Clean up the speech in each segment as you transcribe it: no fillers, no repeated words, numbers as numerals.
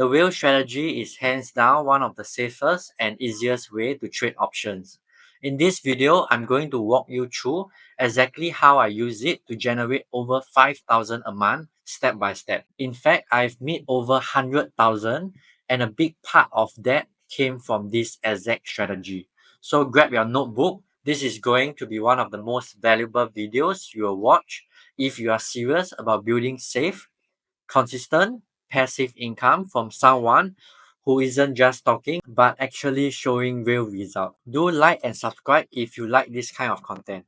The whale strategy is hands down one of the safest and easiest way to trade options. In this video, I'm going to walk you through exactly how I use it to generate over 5,000 a month step by step. In fact, I've made over 100,000 and a big part of that came from this exact strategy. So grab your notebook. This is going to be one of the most valuable videos you will watch if you are serious about building safe, consistent, passive income from someone who isn't just talking but actually showing real results. Do like and subscribe if you like this kind of content.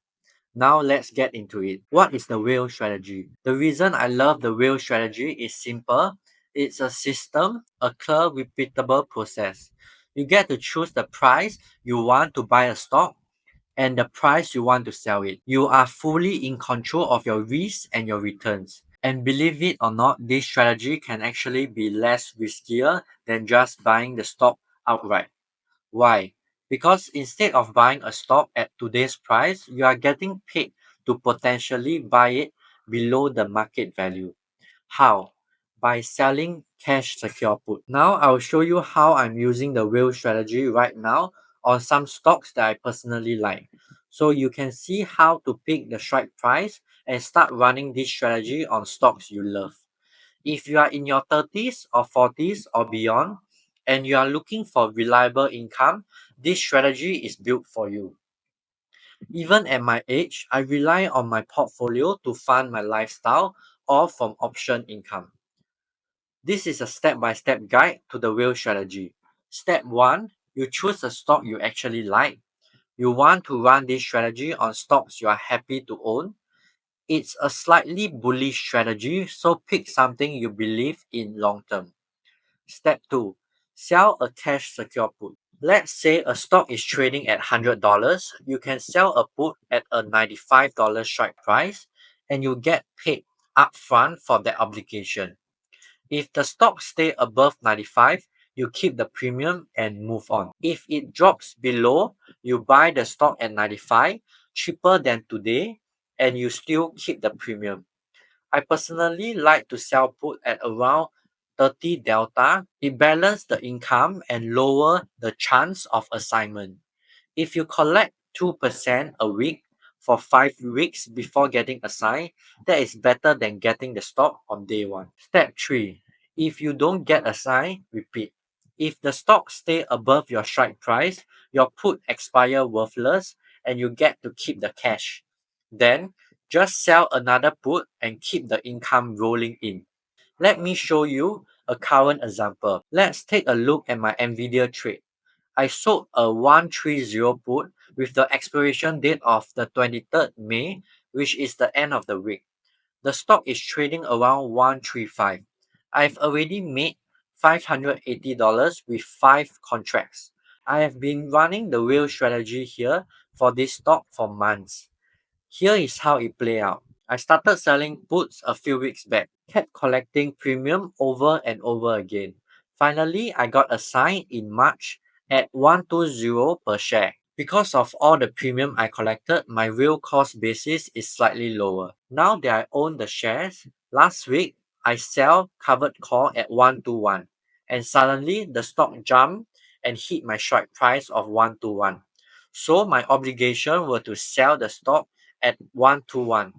Now let's get into it. What is the whale strategy? The reason I love the whale strategy is simple. It's a system, a clear, repeatable process. You get to choose the price you want to buy a stock and the price you want to sell it. You are fully in control of your risks and your returns. And believe it or not, this strategy can actually be less riskier than just buying the stock outright. Why? Because instead of buying a stock at today's price, you are getting paid to potentially buy it below the market value. How? By selling cash secure put. Now I'll show you how I'm using the whale strategy right now on some stocks that I personally like. So you can see how to pick the strike price and start running this strategy on stocks you love. If you are in your 30s or 40s or beyond and you are looking for reliable income, this strategy is built for you. Even at my age, I rely on my portfolio to fund my lifestyle or from option income. This is a step-by-step guide to the whale strategy. Step 1. You choose a stock you actually like. You want to run this strategy on stocks you are happy to own. It's a slightly bullish strategy, so pick something you believe in long term. Step 2. Sell a cash secure put. Let's say a stock is trading at $100. You can sell a put at a $95 strike price and you get paid upfront for that obligation. If the stock stay above 95, you keep the premium and move on. If it drops below, you buy the stock at 95, cheaper than today, and you still keep the premium. I personally like to sell put at around 30 delta. It balances the income and lower the chance of assignment. If you collect 2% a week for 5 weeks before getting assigned, that is better than getting the stock on day 1. Step 3. If you don't get assigned, repeat. If the stock stay above your strike price, your put expire worthless and you get to keep the cash. Then, just sell another put and keep the income rolling in. Let me show you a current example. Let's take a look at my Nvidia trade. I sold a 130 put with the expiration date of the 23rd May, which is the end of the week. The stock is trading around 135. I've already made $580 with 5 contracts. I have been running the whale strategy here for this stock for months. Here is how it played out. I started selling puts a few weeks back, kept collecting premium over and over again. Finally, I got assigned in March at 120 per share. Because of all the premium I collected, my real cost basis is slightly lower. Now that I own the shares, last week I sell covered call at 121 and suddenly the stock jumped and hit my strike price of 121. So my obligation were to sell the stock at 121.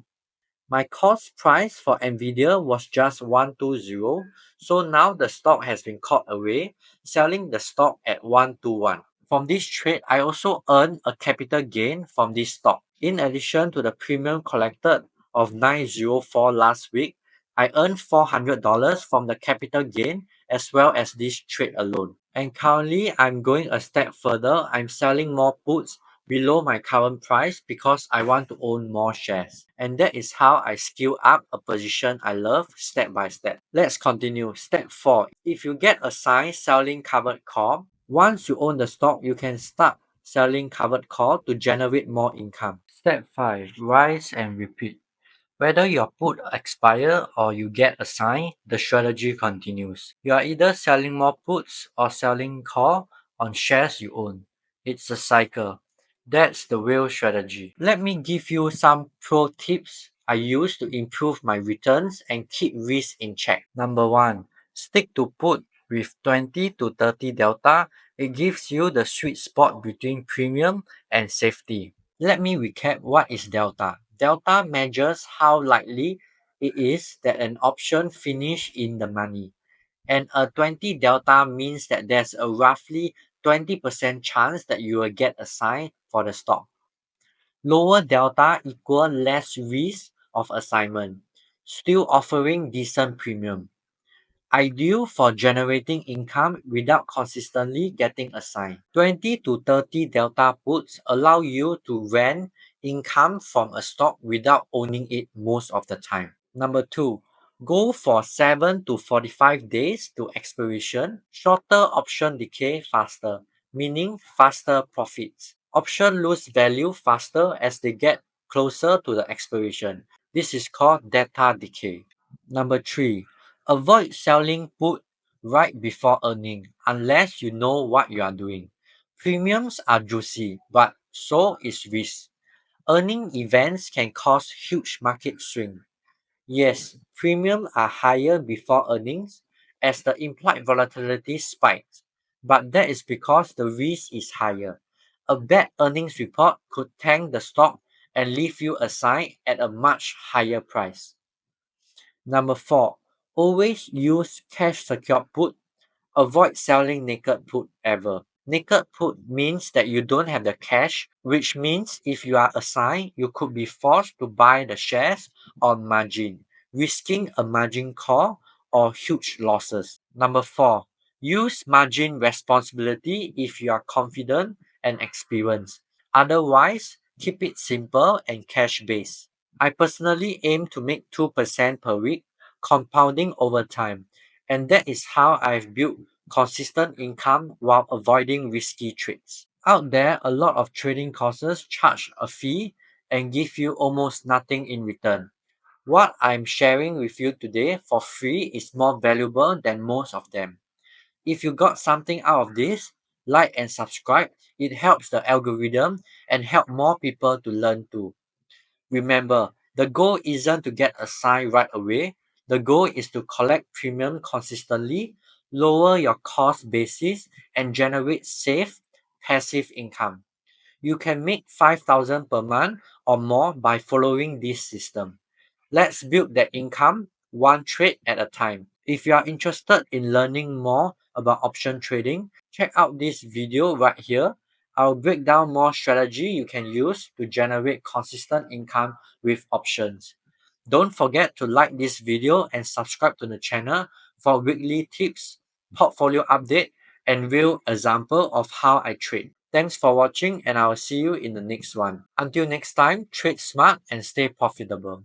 My cost price for Nvidia was just 120, so now the stock has been caught away, selling the stock at 121. From this trade, I also earned a capital gain from this stock. In addition to the premium collected of 904 last week, I earned $400 from the capital gain as well as this trade alone. And currently, I'm going a step further. I'm selling more puts below my current price because I want to own more shares. And that is how I scale up a position I love step by step. Let's continue. Step 4. If you get assigned selling covered call, once you own the stock, you can start selling covered call to generate more income. Step 5. Rise and repeat. Whether your put expire or you get assigned, the strategy continues. You are either selling more puts or selling call on shares you own. It's a cycle. That's the real strategy. Let me give you some pro tips I use to improve my returns and keep risk in check. Number 1. Stick to put With 20 to 30 delta, it gives you the sweet spot between premium and safety. Let me recap what is delta. Delta measures how likely it is that an option finish in the money. And a 20 delta means that there's a roughly 20% chance that you will get assigned for the stock. Lower delta equal less risk of assignment, still offering decent premium. Ideal for generating income without consistently getting assigned. 20 to 30 delta puts allow you to rent income from a stock without owning it most of the time. Number 2, go for 7 to 45 days to expiration. Shorter option decay faster, meaning faster profits. Option lose value faster as they get closer to the expiration. This is called delta decay. Number 3, avoid selling put right before earning unless you know what you are doing. Premiums are juicy, but so is risk. Earning events can cause huge market swing. Yes, premiums are higher before earnings as the implied volatility spikes, but that is because the risk is higher. A bad earnings report could tank the stock and leave you assigned at a much higher price. Number 4, always use cash secured put. Avoid selling naked put ever. Naked put means that you don't have the cash, which means if you are assigned, you could be forced to buy the shares on margin, risking a margin call or huge losses. Number 4, use margin responsibility if you are confident and experienced. Otherwise, keep it simple and cash based. I personally aim to make 2% per week, compounding over time, and that is how I've built consistent income while avoiding risky trades. Out there, a lot of trading courses charge a fee and give you almost nothing in return. What I'm sharing with you today for free is more valuable than most of them. If you got something out of this, like and subscribe. It helps the algorithm and help more people to learn too. Remember, the goal isn't to get assigned right away. The goal is to collect premium consistently, lower your cost basis, and generate safe, passive income. You can make 5,000 per month or more by following this system. Let's build that income one trade at a time. If you are interested in learning more about option trading, check out this video right here. I'll break down more strategy you can use to generate consistent income with options. Don't forget to like this video and subscribe to the channel for weekly tips, portfolio update, and real example of how I trade. Thanks for watching and I will see you in the next one. Until next time, trade smart and stay profitable.